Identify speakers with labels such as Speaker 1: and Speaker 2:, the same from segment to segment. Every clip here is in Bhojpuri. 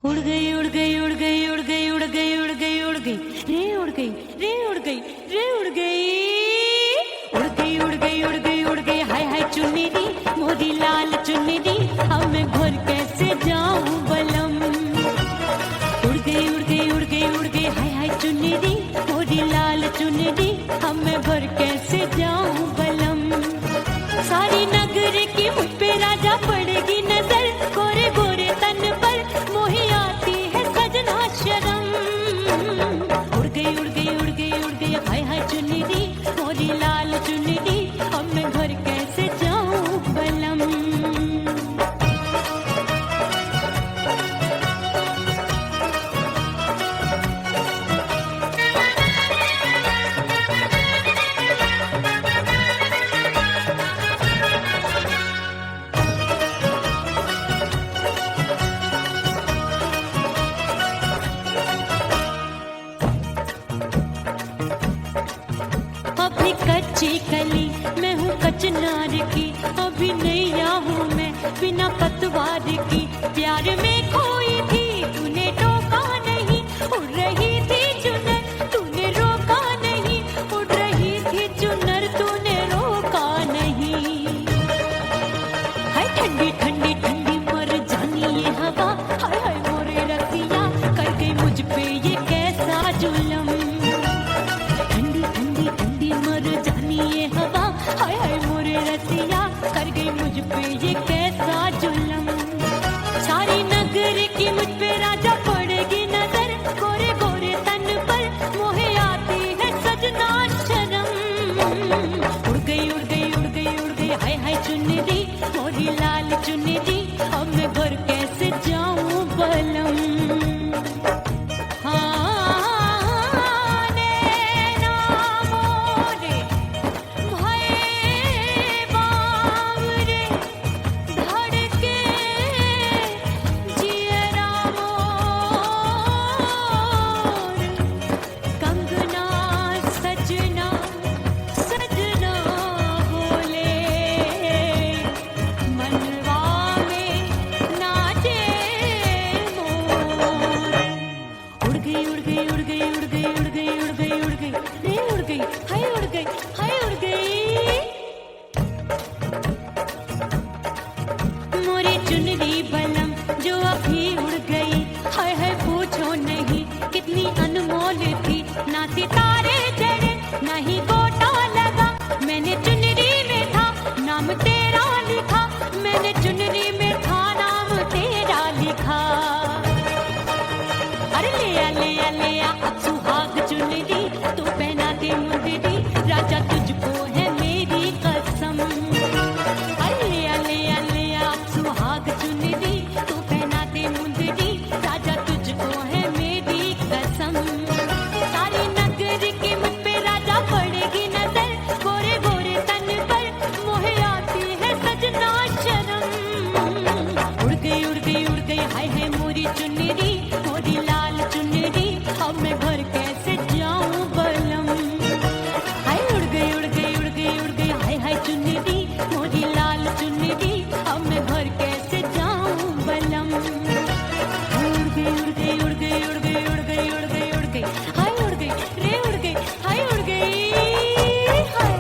Speaker 1: उड़ गई उड़ गई उड़ गई उड़ गई उड़ गई उड़ गई उड़ गई रे उड़ गई रे उड़ गई रे उड़ गई उड़ गई उड़ गई उड़ गई उड़ गई हाय हाय चुन्नी दी मोरी लाल चुन्नी दी अब मैं घर कैसे जाऊं बलम। उड़ गई उड़ गई उड़ गई उड़ गई हाय हाय चुन्नी दी मोरी लाल चुन्नी दी अब मैं घर कैसे जाऊं बलम। सारी नगर की मुझ पे राजा पड़ेगी नजर गोरे गोरे तन पर मोही आती है सजना शर्म। उड़ गई उड़ गई उड़ गई उड़ गई हाय हाय चुन्नी दी मोरी लाल चुन्नी दी अब मैं घर कैसे जाऊं बलम। अभी कच्ची कली मैं हूँ कचनार की अभी नैया हूँ मैं बिना पतवार की प्यार में खोई थी तूने टोका नहीं उड़ रही थी चुनर तूने रोका नहीं उड़ रही थी चुनर तूने रोका नहीं। हाय ठंडी ठंडी ठंडी मर जानी ये हवा हाय हाय मोरे रतिया कर गई मुझ पे ये कैसा जुल्म। ठंडी ठंडी ठंडी मर जानी ये हवा हाय हाय मोरे रतिया कर गई मुझ पे ये कैसा जुल्म। सारी नगर की मुझ पे राजा पड़ेगी नजर गोरे गोरे तन पर मोहे आती है सजना शर्म। उड़ गई उड़ गई उड़ गई उड़ गई हाय हाय चुन्नी दी मोरी लाल चुन्नी दी अब मैं घर कैसे जाऊं बलम। कितनी अनमोल थी ना सितारे चढ़े ना ही गोटा लगा मैंने चुनरी में था नाम तेरा लिखा मैंने चुनरी में था नाम तेरा लिखा। अरे ले आ अब सुहाग चुनरी तू पहना दे मुंदरी राजा तुझको है मेरी कसम। अरे ले आ अब सुहाग चुनरी तू पहना दे मुंदरी राजा तुझको है मेरी कसम। सारी नगर की मुझ पे राजा पड़ेगी नजर गोरे गोरे तन पर मोहे आती है सजना शर्म। उड़ गई उड़ गई उड़ गई हाय हाय मोरी चुन्नी मोरी लाल चुन्नी अब मैं घर कैसे जाऊं बलम। हाय उड़ गई उड़ गई उड़ गई उड़ गई हाय हाय चुन्नी मोरी लाल चुन्नी अब मैं घर कैसे जाऊं बलम। उड़ गई उड़ गई उड़ गई उड़ गई उड़ गई उड़ गई उड़ गई हाय उड़ गई रे उड़ गई हाय उड़ गई हाय।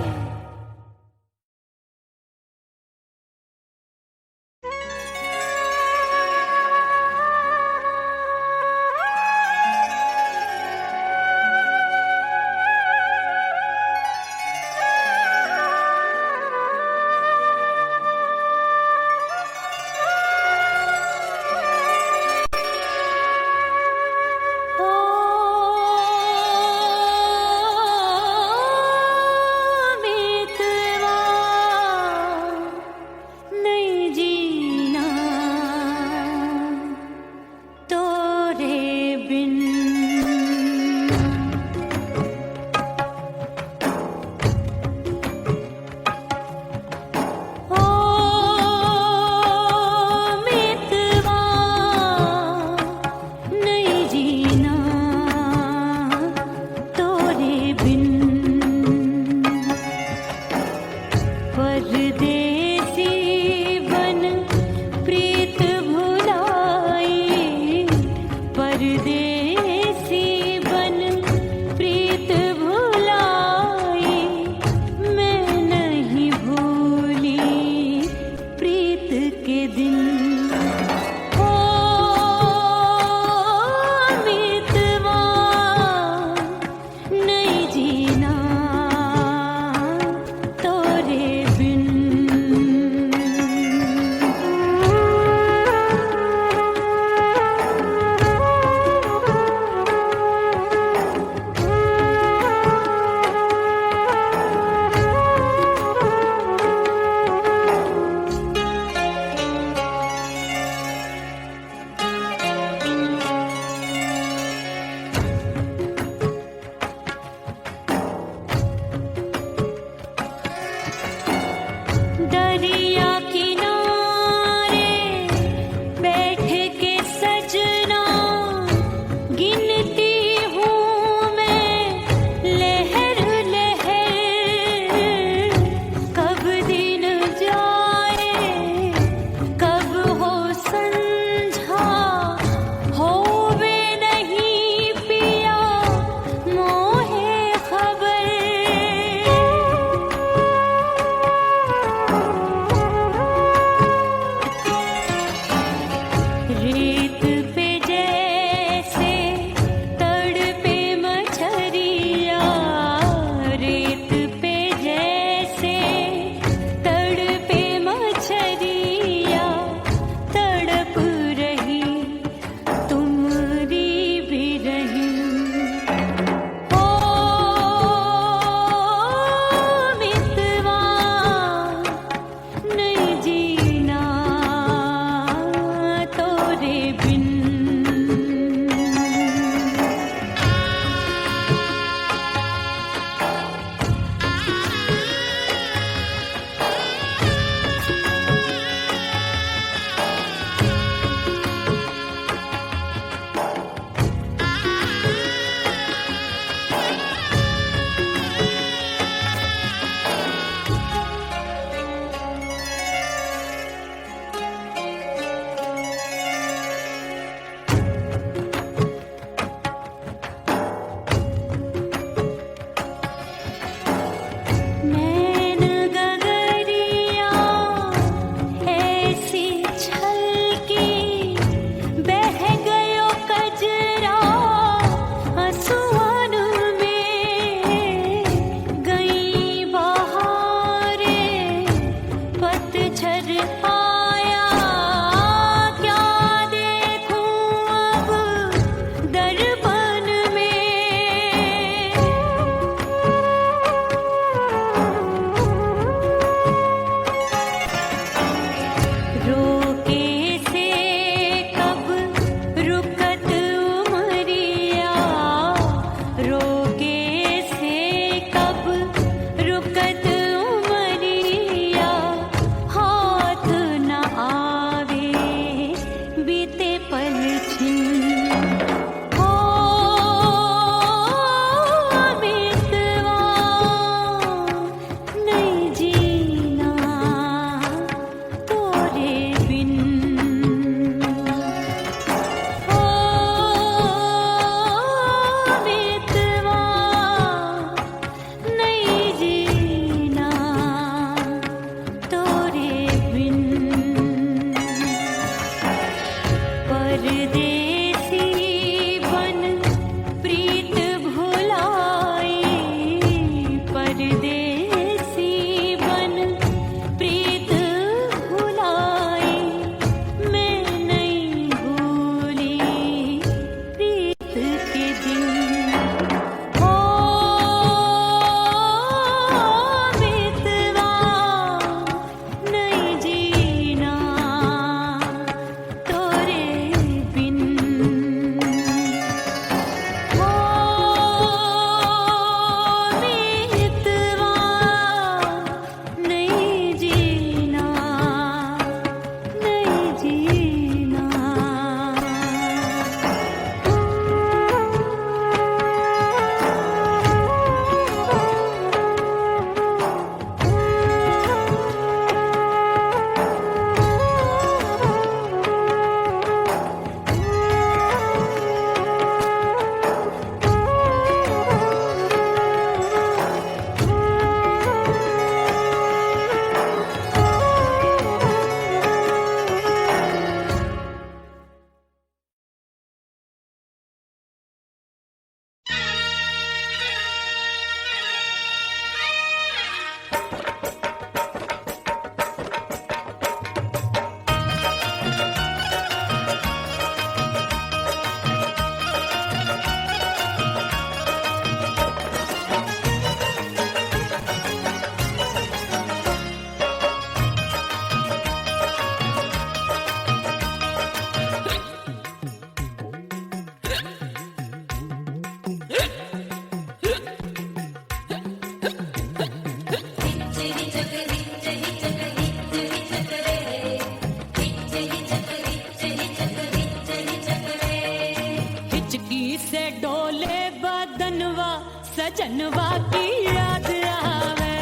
Speaker 1: सजनवा की याद आवे।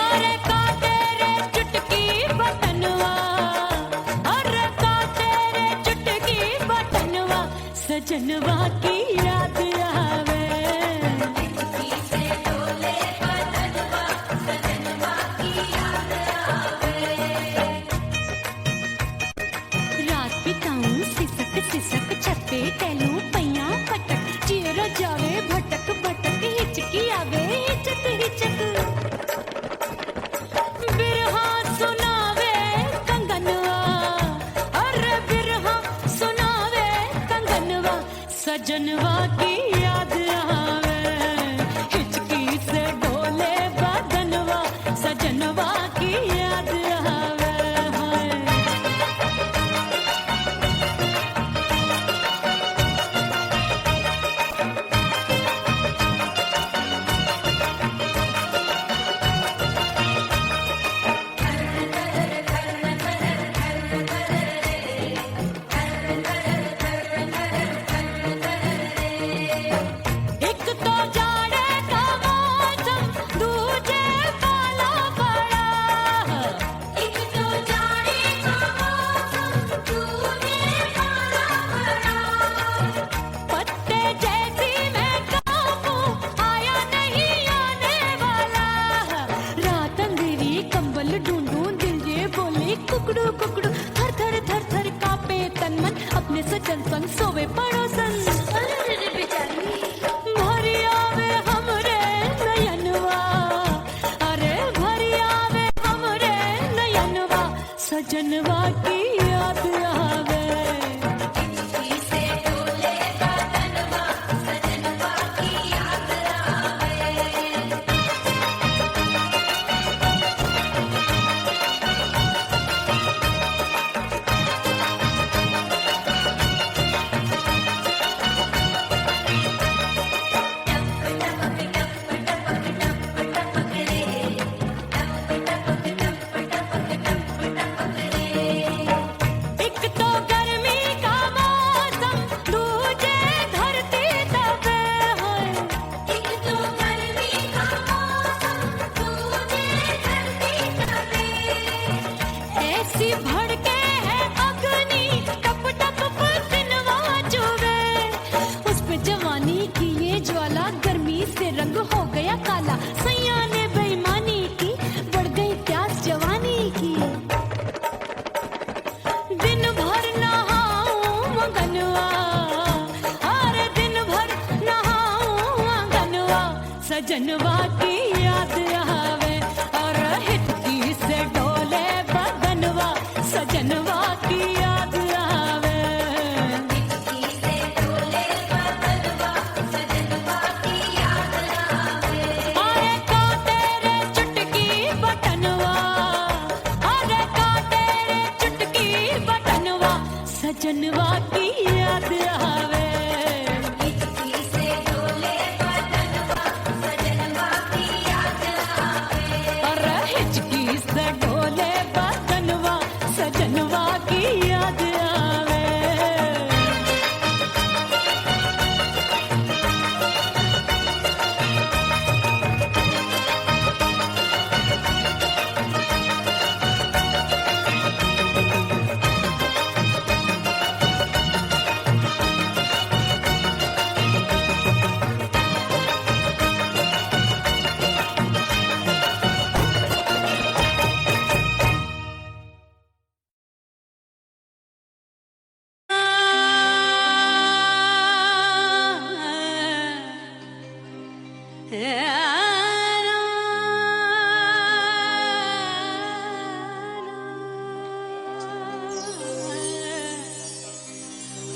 Speaker 1: अरे का तेरे चुटकी बटनवा, अरे का तेरे चुटकी बटनवा, सजनवा की याद आवे। सजनवा की याद आवे, हिचकी से डोले बदनवा, सजनवा की याद आवे हाय। एक तो जाड़े का मौसम, दूजे पाला पड़ा, एक तो जाड़े का मौसम, दूजे पाला पड़ा, पत्ते जैसी मैं कांपू, आया नहीं आने वाला, रात अंधेरी कंबल ढूंढूं, दिल ये बोले कुकड़ू कुकड़ू, थर थर थर थर कांपे तन मन, अपने सजन संग सोवे पड़ोसन। भरी आवे हमरे नयनवा, अरे भरी आवे हमरे नयनवा, सजनवा की याद आवे, हिचकी से डोले बदनवा, सजनवा की याद आवे। एक तो गर्मी का मौसम, दूजे धरती तपे हाय, एक तो गर्मी का मौसम, दूजे धरती तपे, ऐसी भड़के है अग्नि, टप टप पसीनवा चुभे, उस पे जवानी की ये ज्वाला, गर्मी से रंग हो गया काला, सैया ने बेईमानी की, बढ़ गई प्यास जवानी की, दिन भर नहाऊं मगनवा, अरे दिन भर नहाऊं मगनवा, सजनवा की याद आवे, और हिचकी से डोले बदनवा, सजनवा की याद आवे, हिचकी से डोले बदनवा, सजनवा की याद आवे, अरे का तेरे चुटकी बटनवा, अरे का तेरे चुटकी बटनवा, सजनवा की याद आवे, हिचकी से डोले बदनवा, सजनवा की याद आवे, अरे हिचकी से डोले बदनवा, सजनवा की याद आवे।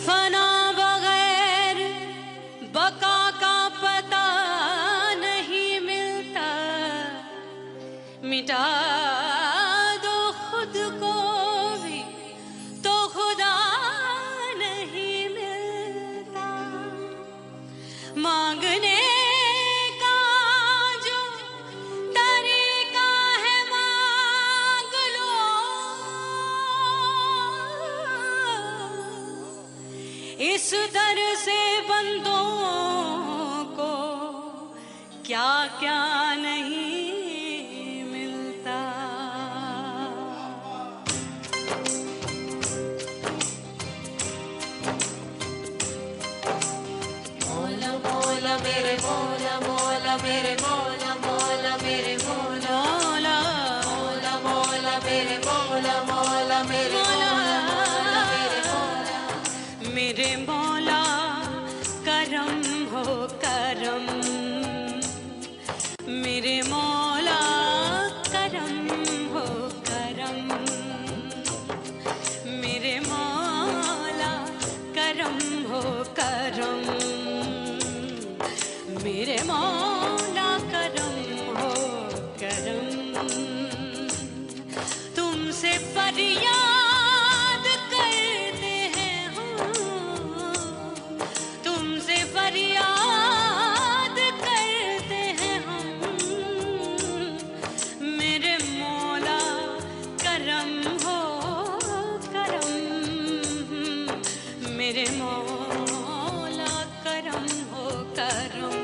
Speaker 1: फना बगैर बका का पता नहीं मिलता, मिटा दो खुद को भी तो खुदा नहीं मिलता, मांगने का जो तरीका है मांग लो, इस दर से बंदों को क्या क्या नहीं मिलता। मौला मौला मेरे मौला, मौला मेरे मौला, मौला मेरे मौला, मौला मौला मेरे मौला, मौला मेरे मौला, मौला मेरे मौला, मेरे मौला करम हो करम, मेरे मौला करम हो करम, मेरे मौला करम हो करम। तुमसे फरियाद करते हैं हम, तुमसे फरियाद करते हैं हम। मेरे मौला करम हो करम, मेरे मौला करम हो करम,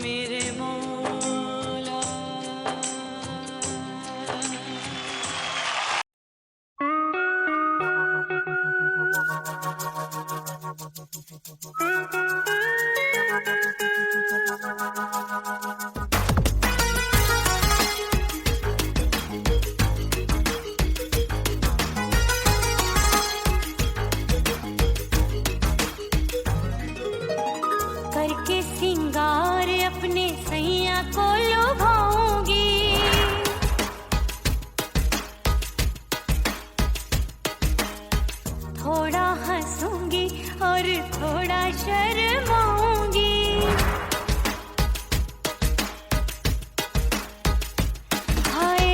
Speaker 1: मेरे मौला। करके सिंगार अपने सैया को लुभाऊंगी, थोड़ा हंसूंगी और थोड़ा शर्माऊंगी। हाय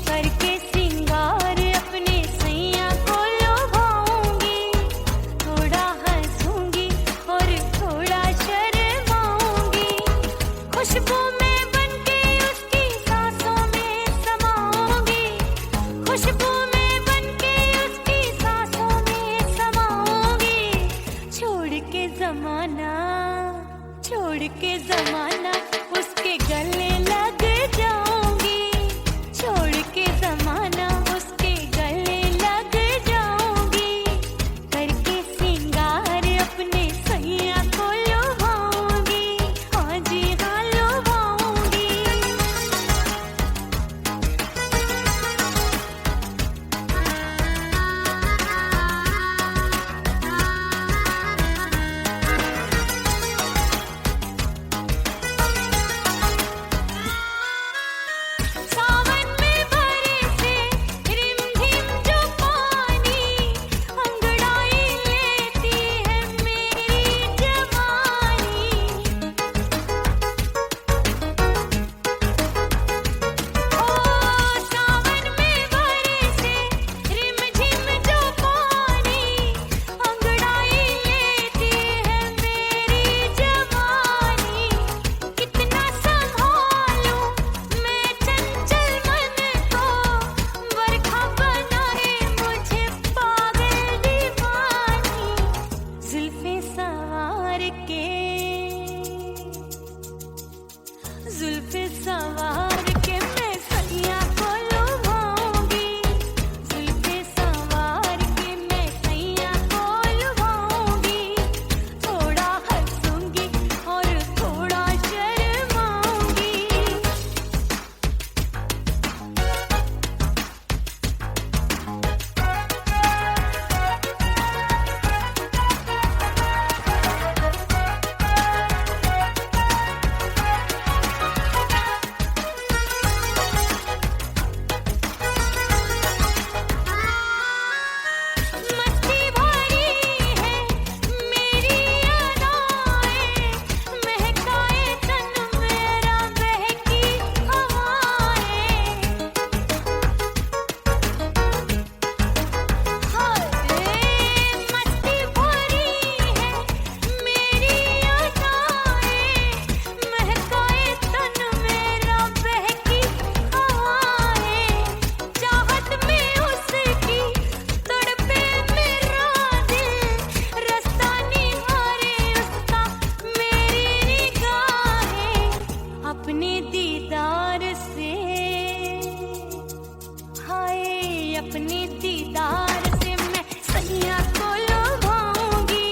Speaker 1: करके सिंगार अपने सैया को लुभाऊंगी, थोड़ा हंसूंगी और थोड़ा शर्माऊंगी। खुशबू में बनके उसकी सांसों में समाऊंगी, खुशबू में बनके उसकी सांसों में समाऊंगी। छोड़ के जमाना, छोड़ के जमाना उसके गले लग जाऊंगी, छोड़ के जमाना उसके गले लग जाऊंगी। करके सिंगार अपने सैया को लुभाऊंगी, हाँ जी हाँ लुभाऊंगी। सावन में बरसे रिमझिम जो पानी, अंगड़ाई लेती है मेरी जवानी। ओ सावन में बरसे रिमझिम जो पानी, अंगड़ाई लेती है मेरी जवानी। कितना संभालूं मैं चंचल मन को, बरखा बनाए मुझे पागल दीवानी। जुल्फे सवार के, जुल्फे सवार के मैं सैया को लुभाऊंगी, जुल्फे सवार के मैं सैया को लुभाऊंगी। थोड़ा हंसूंगी और थोड़ा शर्माऊंगी। मस्ती भरी है मेरी अदाएं, महकाए तन मेरा बहकी हवाएं। हाय मस्ती भरी है मेरी अदाएं, महकाए तन मेरा बहकी हवाएं। चाहत में उसकी तड़पे मेरा दिल, रास्ता निहारे उसका मेरी निगाहें। अपने दीदार से, हाय अपने दीदार से मैं सैया को लुभाऊंगी,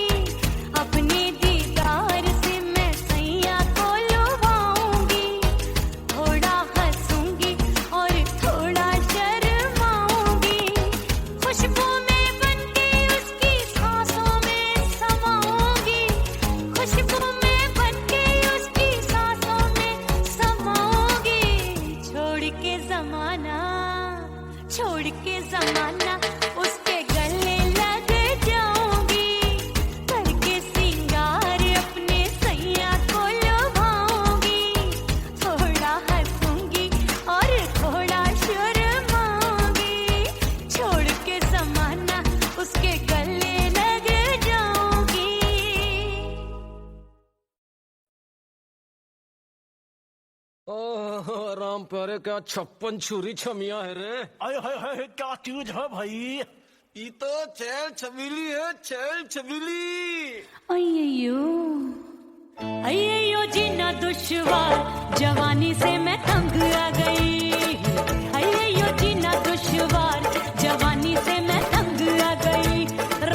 Speaker 1: अपने दीदार से मैं सैया को लुभाऊंगी। थोड़ा हंसूंगी और थोड़ा शर्माऊंगी। खुशबू में बनके उसकी सांसों में समाऊंगी, खुशबू में बनके उसकी सांसों में समाऊंगी। छोड़ के जमाना, छोड़ के जमाना उसके गले लग जाऊंगी। करके सिंगार अपने सैया को लुभाऊंगी, थोड़ा हंसूंगी और थोड़ा शर्मा
Speaker 2: राम प्यारे, क्या 56 छुरी छमिया है रे।
Speaker 3: आय हाय हाय, क्या चीज है भाई?
Speaker 2: ये तो छैल छबीली है, छैल छबीली।
Speaker 1: अय्यो अय्यो जीना दुश्वार, जवानी से मैं तंग आ गई। अय्यो जीना दुश्वार, जवानी से मैं तंग आ गई।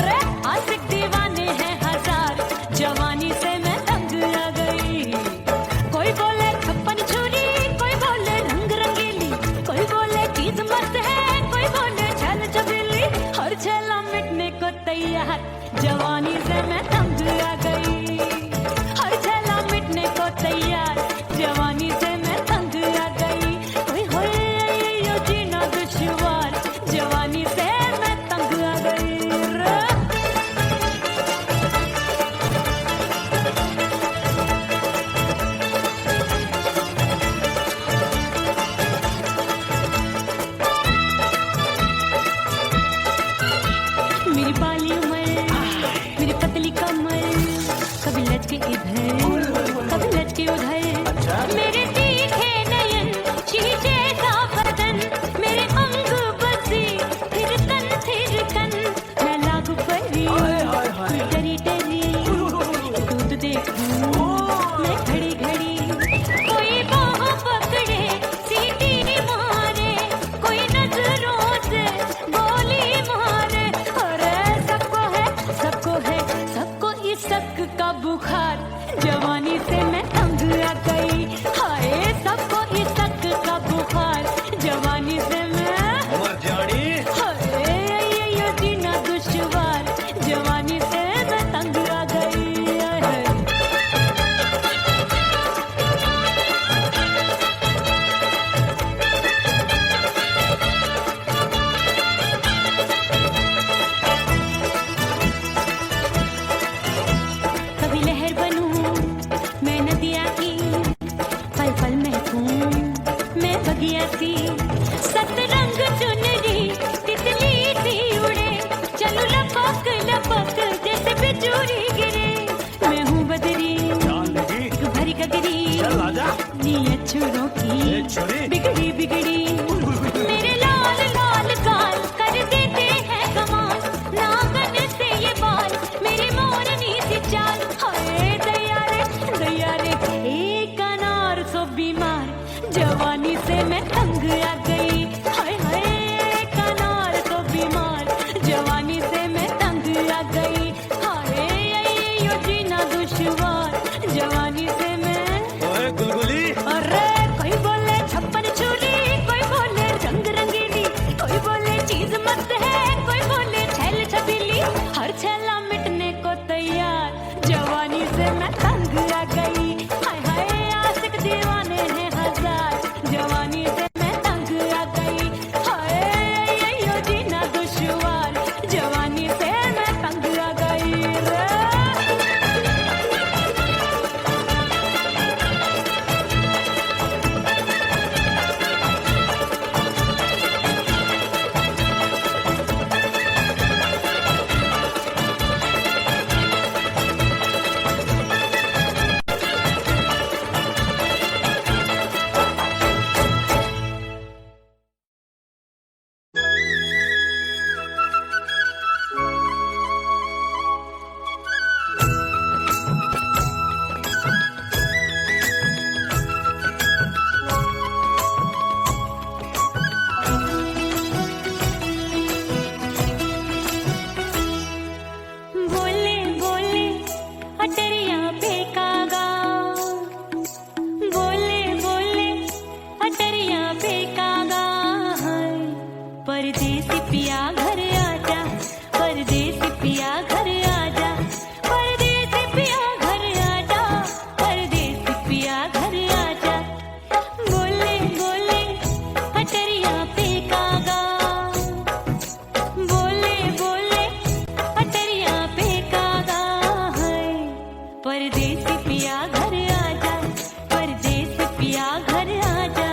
Speaker 1: रे आशिक दीवाने हैं हजार, जवानी से मैं तंग आ गई। कोई बोले 56 छुरी, कोई बोले रंग रंगीली, कोई बोले चीज मस्त है, कोई बोले छल छबीली। हर छेला मिटने को तैयार, जवानी से मैं तंग आ गई। हर छेला मिटने को तैयार, जवानी से मैं तंग आ गई। ओए होए यो जीना दुश्वार, जवानी से मैं तंग आ गई। मेरी बाली उम्र, मेरी पतली कमर, कभी लचके इधर, कभी लचके उधर। मेरे तीखे नयन, शीशे सा बदन, मेरे अंग बसी, फिर कन, मैं लागू परी, डरी डरी, दूध देखूं मैं घड़ी घड़ी। कोई बाहों पकड़े, सीटी मारे, कोई नजरों से गोली मारे। अरे सबको इस शक का बुखार, जवानी से मैं तंग आ गई। हाय सबको इस शक का बुखार, जवानी से मैं
Speaker 3: मर जानी।
Speaker 1: हाय ये जीना दुश्वार, जवानी से मैं तंग आ गई। हाय। कभी लहर बनूं मैं नदिया की, पल पल महकूं मैं बगिया सी। सतरंग चुनरी तितली सी उड़े, चलो लपक लपक जैसे बिजूरी गिरे। मैं हूँ बदरी भरी गगरी, नीयत छुरों की बिगड़ी बिगड़ी। मेरे लाल लाल गाल कर देते हैं कमाल, नागन से ये बाल मेरी मोरनी सी चाल। हाय दैया रे एक अनार सो बीमार, जवानी से मैं तंग आ गई। हाय हाय एक अनार सो बीमार, जवानी से मैं तंग आ गई। हाय यो जीना दुश्वार, जवानी से मैं।
Speaker 3: ओए गुलगुली,
Speaker 1: अरे कोई बोले 56 छुरी, कोई बोले रंग रंगीली, कोई बोले चीज मस्त है, कोई बोले छैल छबीली। हर छेला मिटने को तैयार, जवानी से मैं तंग आ गई। हाय हाय आशिक दीवाने हैं हजार, जवानी से मैं तंग आ गई। हाय यो जीना दुश्वार, जवानी से मैं तंग आ गई रे। बोले बोले अटरिया फेंकागा, बोले बोले अटरिया फेंकागा। परदेसी पिया घर आजा, परदेसी पिया घर आजा, परदेसी पिया घर आजा, परदेसी पिया घर आजा। बोले बोले अटरिया फेंकागा, बोले बोले अटरिया फेंकागा। परदेसी पिया घर आजा, परदेसी पिया घर आजा।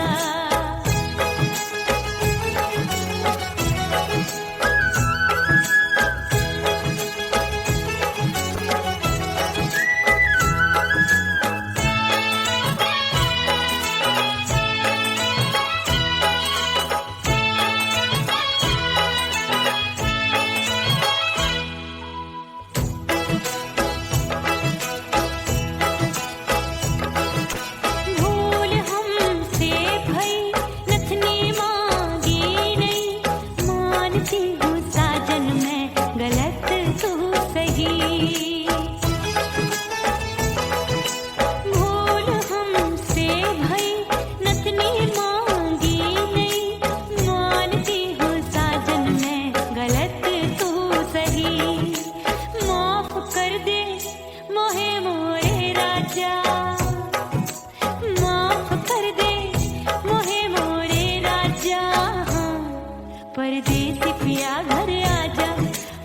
Speaker 1: परदेसी पिया घर आजा,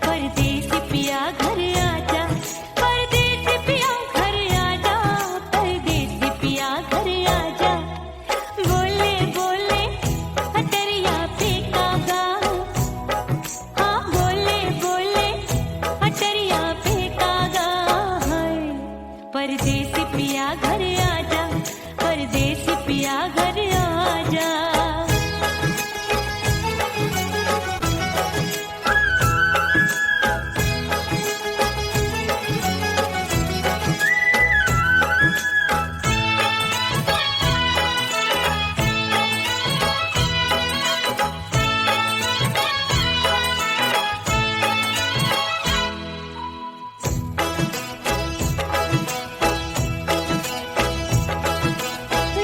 Speaker 1: परदेसी पिया घर आजा, परदेसी पिया घर आजा, परदेसी पिया घर आजा। बोले बोले अटरिया पे कागा, हाँ बोले बोले अटरिया पे कागा है। परदेसी पिया घर आजा, परदेसी पिया घर आजा।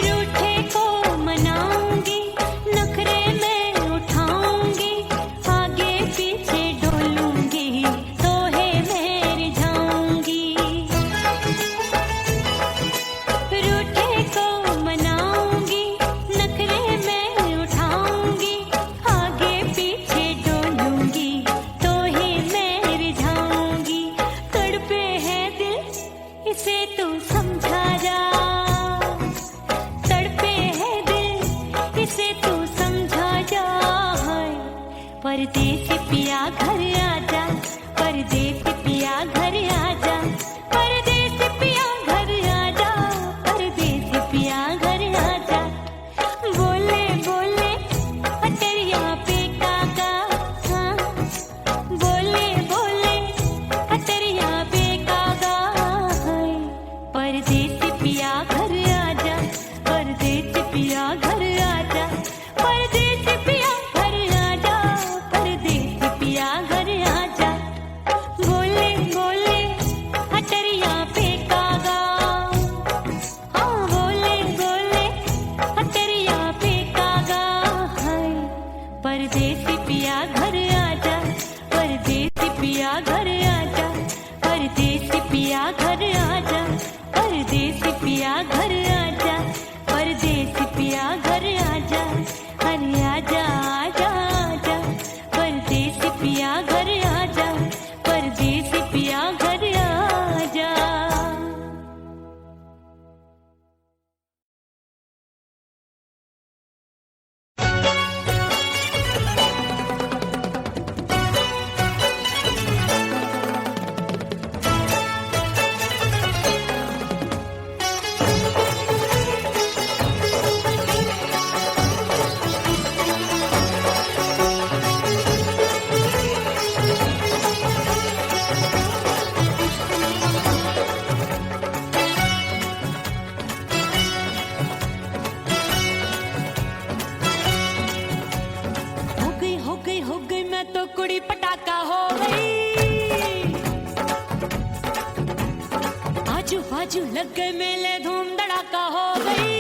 Speaker 1: रूठे को मनाऊंगी, नखरे में उठाऊंगी, आगे पीछे डोलूंगी, तोहे में रिझाऊंगी। रूठे को मनाऊंगी, नखरे में उठाऊंगी, आगे पीछे डोलूंगी, तोहे में रिझाऊंगी। तड़पे है दिल इसे तू समझा जा, तड़पे है दिल इसे तू समझा जा। परदेसी पिया घर आजा, परदेसी पिया घर आजा, परदेसी पिया घर आजा, परदेसी पिया घर आजा। बोले बोले अटरिया पे कागा, हाँ बोले बोले अटरिया पे कागा है। परदेसी पिया घर आजा, परदेसी पिया घर आजा, परदेसी पिया घर आजा, परदेसी पिया घर आजा। बोले बोले अटरिया पे कागा, हाँ बोले बोले अटरिया पे कागा है। परदेसी पिया घर आजा, परदेसी पिया घर आजा, परदेसी पिया घर आजा, परदेसी पिया घर आजा, परदेसी पिया घर आजा। अरे आजा आजा आजा, परदेसी पिया घर आजा, परदेसी पिया घर आजा। हो गई मैं तो कुड़ी पटाखा हो गई। आजू बाजू लग गए मेले, धूम धड़ाका हो गई।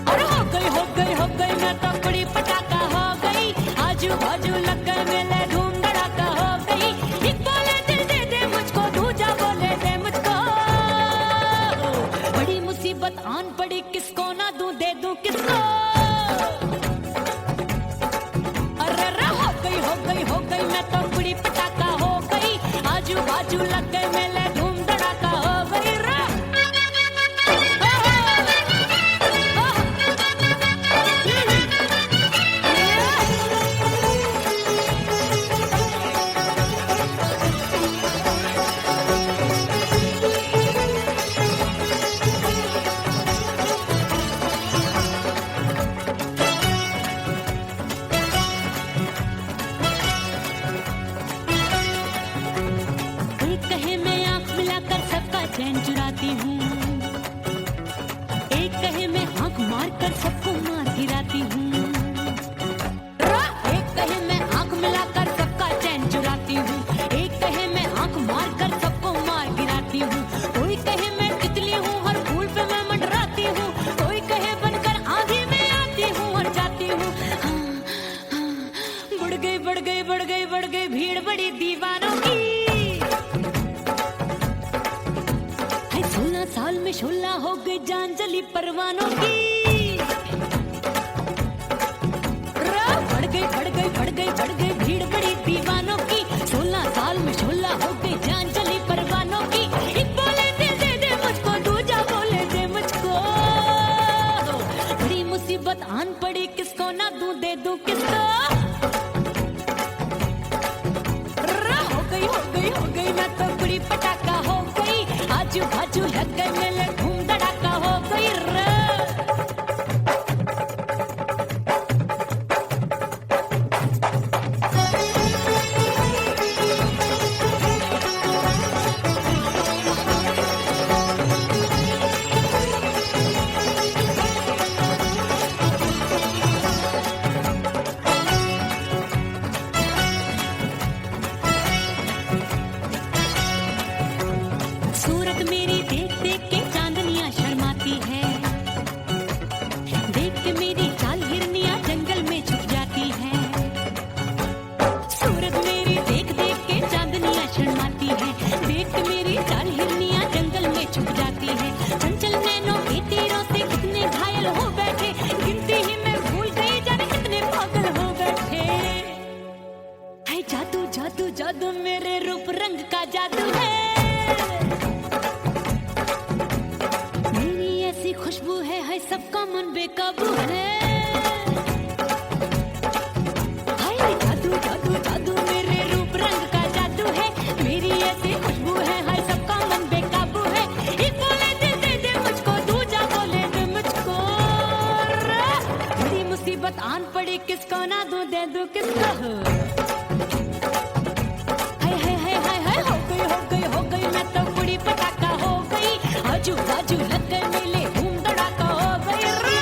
Speaker 1: और हो गई मैं तो कुड़ी पटाखा हो गई। आजू बाजू लग गए मेले, धूम धड़ाका हो गई। एक बोले दिल दे दे मुझको, दूजा बोले दे मुझको। बड़ी मुसीबत आन पड़ी, किसको ना दूं दे दूं किसको। हो गई मैं तो कुड़ी पटाखा हो गई। आजू बाजू लग गए मेले, धूम धड़ाका हो गई। चैन चुराती हूँ, एक कहे मैं आंख मार कर सबको मार गिराती हूँ। एक कहे मैं आंख मिलाकर सबका चैन चुराती हूँ, एक कहे मैं आंख मार कर सबको मार गिराती हूँ। कोई कहे मैं तितली हूँ, हर फूल पे मैं मंडराती हूँ। कोई कहे बनकर आंधी में आती हूँ और जाती हूँ। बढ़ गई भीड़ बड़ी दीवानों की। 16 साल में शोला हो गई, जान जली परवानों की। मुसीबत आन पड़ी, किसको ना दूं दे दूं किसको। हो गई मैं तो बड़ी पटाखा हो गई, आजू बाजू लग गए मेले धूम धड़ाका हो गई रे। सूरत मेरी देख देख के चांदनियां शर्माती है, देख के मेरी चाल हिरनियां जंगल में छुप जाती है। सूरत मेरी देख देख के चांदनियां शर्माती है, देख के मेरी चाल हिरनियां जंगल में छुप जाती है। चंचल नैनों के तीरों से कितने घायल हो बैठे, गिनती ही मैं भूल गई जाने कितने पागल हो बैठे। है जादू जादू जादू मेरे रूप रंग का जादू है, खुशबू है सबका मन बेकाबू है। हाय जादू जादू जादू मेरे रूप रंग का जादू है, मेरी ऐसी खुशबू है हाय सबका मन बेकाबू है। एक बोले दे दे मुझको, दूजा बोले दे मुझको, बड़ी मुसीबत आन पड़ी, किसको ना दूं दे दूं किसको। हाय हाय हाय हाय हाय हो गई मैं तो बड़ी पटाखा हो गई, आजू बाजू लग गए मेले धूम धड़ाका हो गई रे।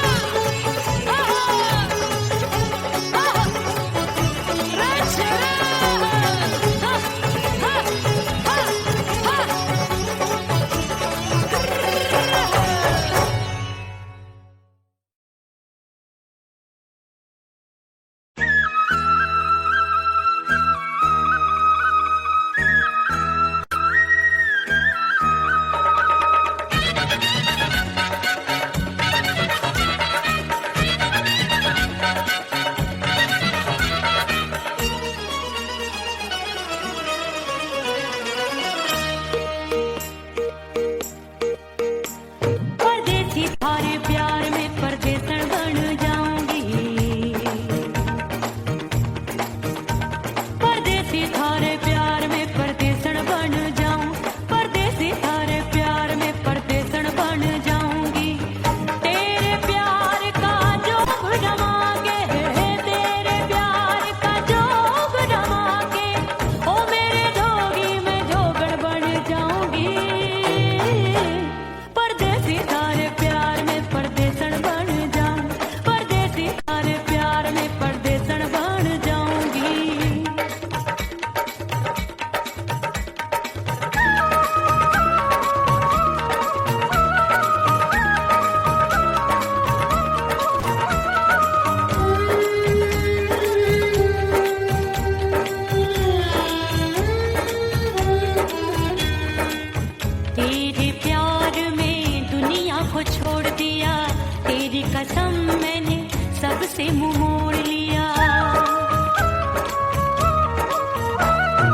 Speaker 1: से मुंह मोड़ लिया।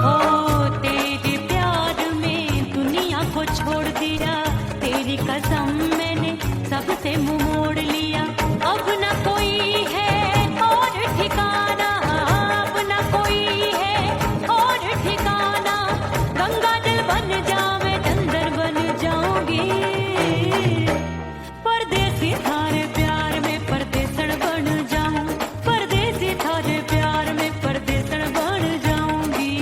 Speaker 1: हो तेरे प्यार में दुनिया को छोड़ दिया, तेरी कसम मैंने सबसे मुंह मोड़ लिया। अब न कोई है और ठिकाना, अब न कोई है और ठिकाना। गंगा जल बन जावे चंदन बन जाऊंगी, परदेसी थारे प्यार में परदेसण बन जाऊं, परदेसी थारे प्यार में परदेसण बन जाऊंगी।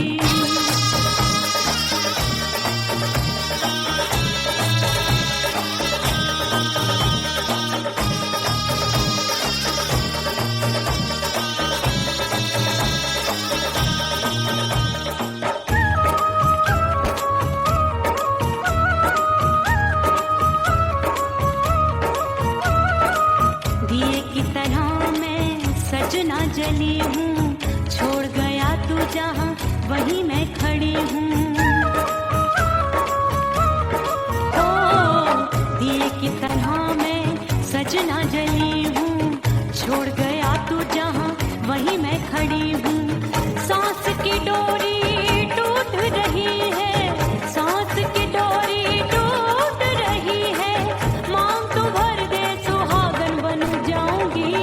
Speaker 1: दिए की तरह मैं सजना जली हूँ, छोड़ गया तू जहाँ वहीं मैं खड़ी हूँ। ओ दिए की तरह मैं सजना जली हूँ, छोड़ गया तू जहाँ वहीं मैं खड़ी हूँ। सांस की डोरी टूट रही है, सांस की डोरी टूट रही है। मांग तू भर दे सुहागन बन जाऊंगी,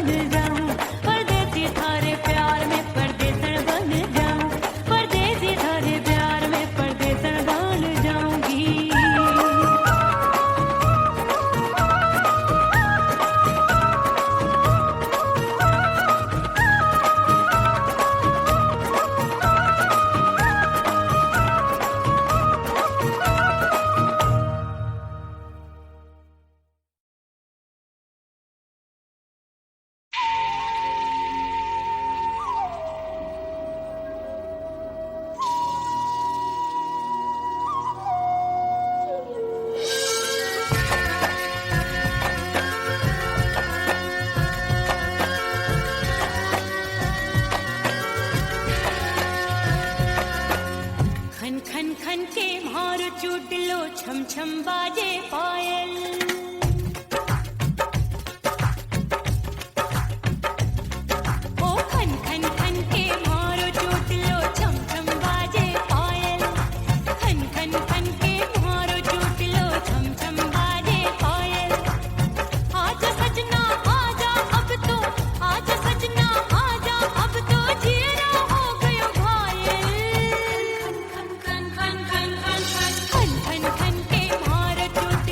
Speaker 1: बन जाऊं, परदेसी थारे प्यार में परदेसन बन जाऊं, परदेसी थारे प्यार में परदेसन बन जाऊंगी। खन खन खन के मार चूट लो, छम छम बाजे पायल। ओ खन खन खन के मार चूट लो, छम छम बाजे पायल। खन खन खन के मार चूट लो, छम छम बाजे पायल। आजा सजना आजा अब तो, आजा सजना आजा अब तो, जिया हो गयो घायल। खन खन खन खन खन खन खन खन के मार चूट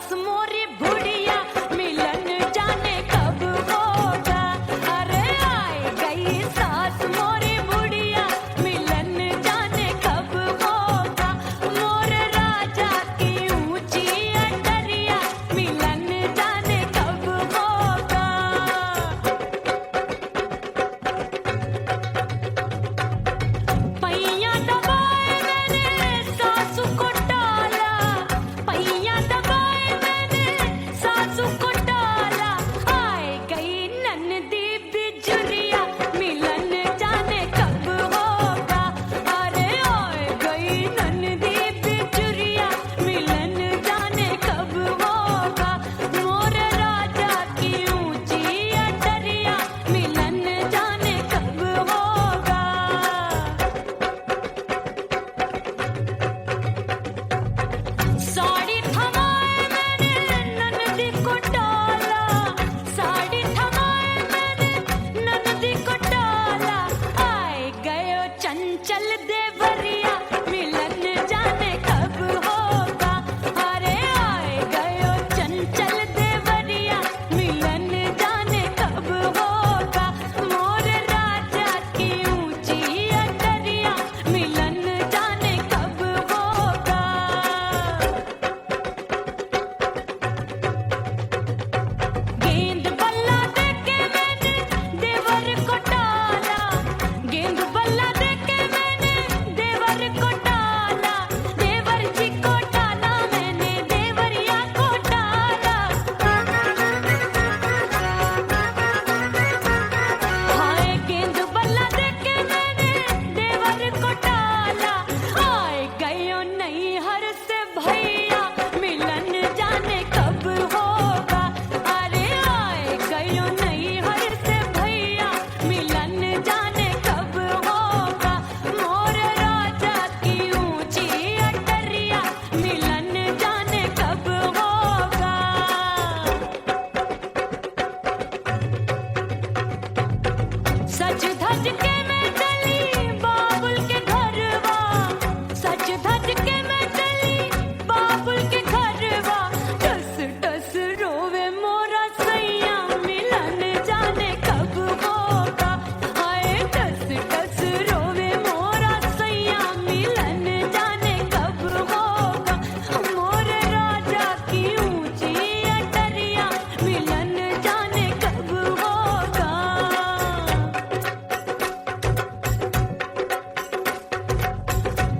Speaker 1: सास मोरी बुढ़िया मिलन जाने कब होगा। अरे आए गई सास मोरी बुढ़िया मिलन जाने कब होगा। मोर राजा की ऊंची अटरिया मिलन जाने कब होगा। पैया दबाए मैंने सासू को डाला, पैया दबाए मैंने सासू को डाला। आए गई ननदी बिजुरिया मिलन जाने कब होगा। अरे आए गई ननदी बिजुरिया मिलन जाने कब होगा। मोर राजा की ऊंची अटरिया मिलन जाने कब होगा। साड़ी थमाए मैंने ननदी को डाला, साड़ी थमाए मैंने ननदी को डाला। आए गयो चंचल देवरिया मिलन जाने कब होगा। अरे आए गयो चंचल देवरिया मिलन जाने कब होगा। मोर राजा की ऊंची अटरिया मिलन जाने कब होगा।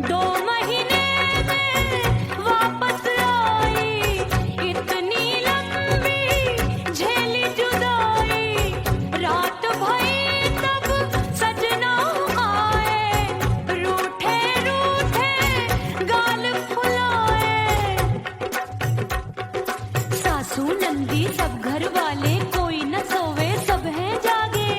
Speaker 1: 2 महीने में वापस आई, इतनी लंबी झेली जुदाई। रात भई तब सजना आए, रूठे रूठे गाल फुलाए। सासू नंदी सब घर वाले कोई न सोवे, सब हैं जागे।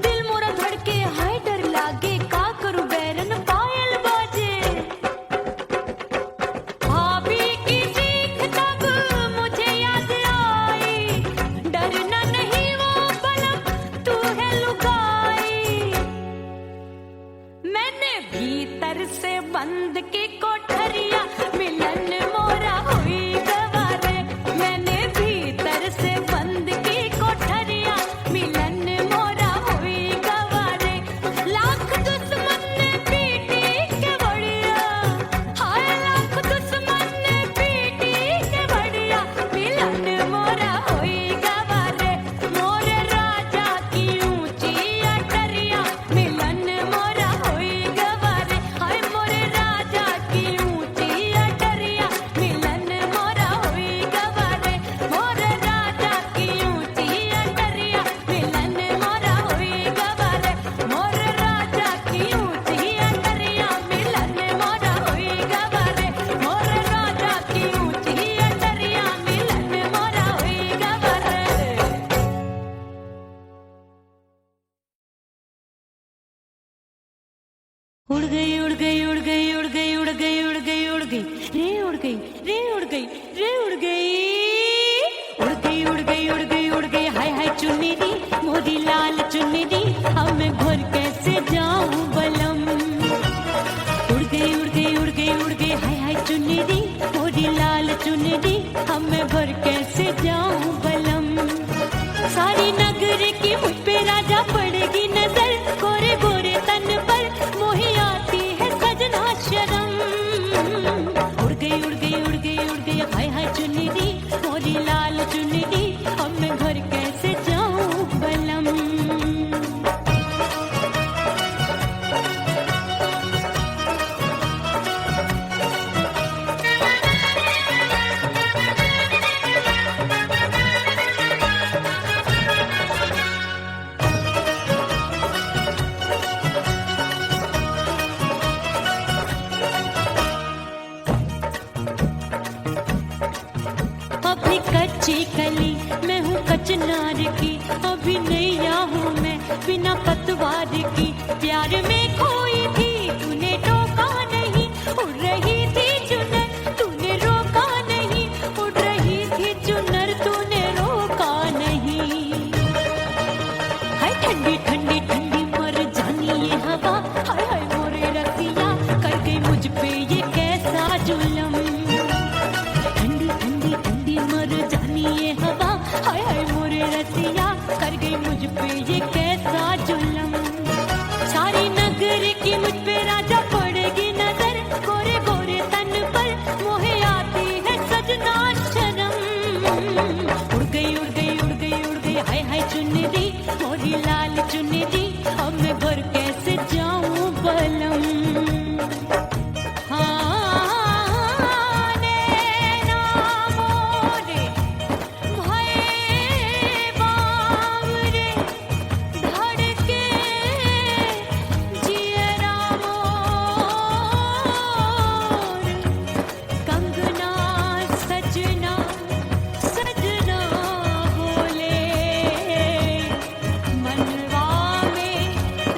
Speaker 1: दिल मोरा धड़के हाय डर लागे, का करूं बैरन पायल बाजे। भाभी की चीख तब मुझे याद आई, डरना नहीं वो पलक तू है लुगाई। मैंने भीतर से बंद की कोठरिया मिलन मोरा हुई गवारे। मैंने भीतर से बंद की कोठरिया मिलन मोरा हुई गवारे। लाख दुश्मन ने पीटी के बढ़िया, हाय लाख दुश्मन ने पीटी के बढ़िया। मिलन मोरा हुई गवारे। मोर राजा की ऊंची अटरिया मिलन मोरा हुई गवारे। हाय मोर राजा की ऊंची अटरिया मिलन मोरा हुई गवारे। मोर राजा की ऊंची अटरिया मिलन मोरा हुई गवारे। मोर राजा की ऊंची अटरिया मिलन मोरा हुई गवारे। मोर राजा की ऊंची अटरिया मिलन मोरा हुई गवारे। उड़ गई उड़ गई उड़ गई उड़ गई उड़ गई उड़ गई उड़ गई रे उड़ गई रे उड़ गई रे उड़ गई उड़ गई उड़ गई उड़ गई उड़ गई। हाय हाय चुन्नी दी मोरी लाल चुन्नी दी, अब मैं घर कैसे जाऊं बलम। उड़ गई उड़ गई उड़ गई उड़ गई हाय हाय चुन्नी दी मोरी लाल कच्ची कली मैं हूँ कचनार की, अभी नैया हूँ मैं बिना पतवार की। प्यार में खोई थी तूने टोका नहीं, उड़ रही थी चुनर तूने रोका नहीं, उड़ रही थी चुनर तूने रोका नहीं। हाय ठंडी ठंडी ठंडी मर जानी ये हवा, हाय हाय मोरे रतिया कर गई मुझ पे ये कैसा जुल्म। ठंडी ठंडी ठंडी मर जानी ये हवा, हाय हाय मोरे रतिया कर गई मुझ पे ये कैसा जुल्म। सारी नगर की मुझ पे राजा पड़ेगी नजर, गोरे गोरे तन पर मोहे आती है सजना शर्म। उड़ गई उड़ गई उड़ गई उड़ गई हाय हाय चुनरी मोरी लाल चुनरी, अब मैं घर कैसे जाऊं बलम। हाँ नैना मोरे भये बावरे, धड़के जियरा मोर, कंगना सजना सजना बोले, मनवा में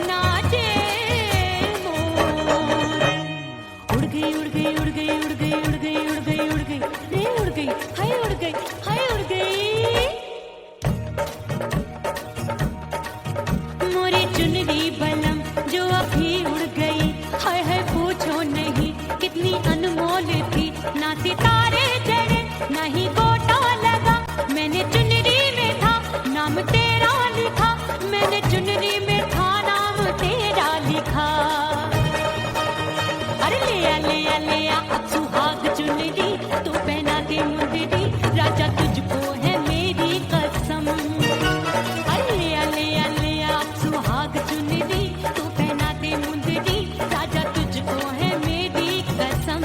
Speaker 1: नाचे मोर। उड़ गई उड़ गई उड़ गई उड़ गई उड़ गई उड़ गई उड़ गई रे उड़ गई हाय उड़ गई हाय उड़ गई। मोरी चुनरी बलम जो अभी उड़ गई, हाय हाय पूछो नहीं कितनी अनमोल थी। ना सितारे जड़े ना ही गोटा लगा, मैंने चुनरी में था नाम तेरा लिखा, मैंने चुनरी में था नाम तेरा लिखा। अरे ले आ अब सुहाग चुनरी तू पहना दे मुंदरी, राजा तुझको है मेरी कसम। अरे ले आ अब सुहाग चुनरी तू पहना दे मुंदरी, राजा तुझको है मेरी कसम।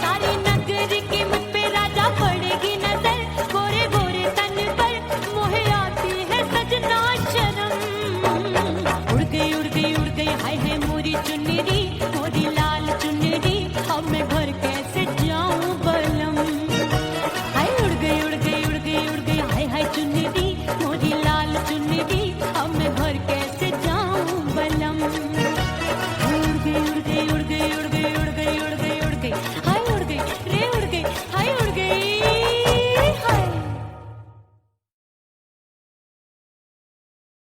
Speaker 1: सारी नगर की मुझ पे राजा पड़ेगी नजर, गोरे गोरे तन पर मोहे आती है सजना शर्म। उड़ गई उड़ गई उड़ गई हाय हाय मोरी चुनरी मोरी लाल चुनरी, अब मैं घर के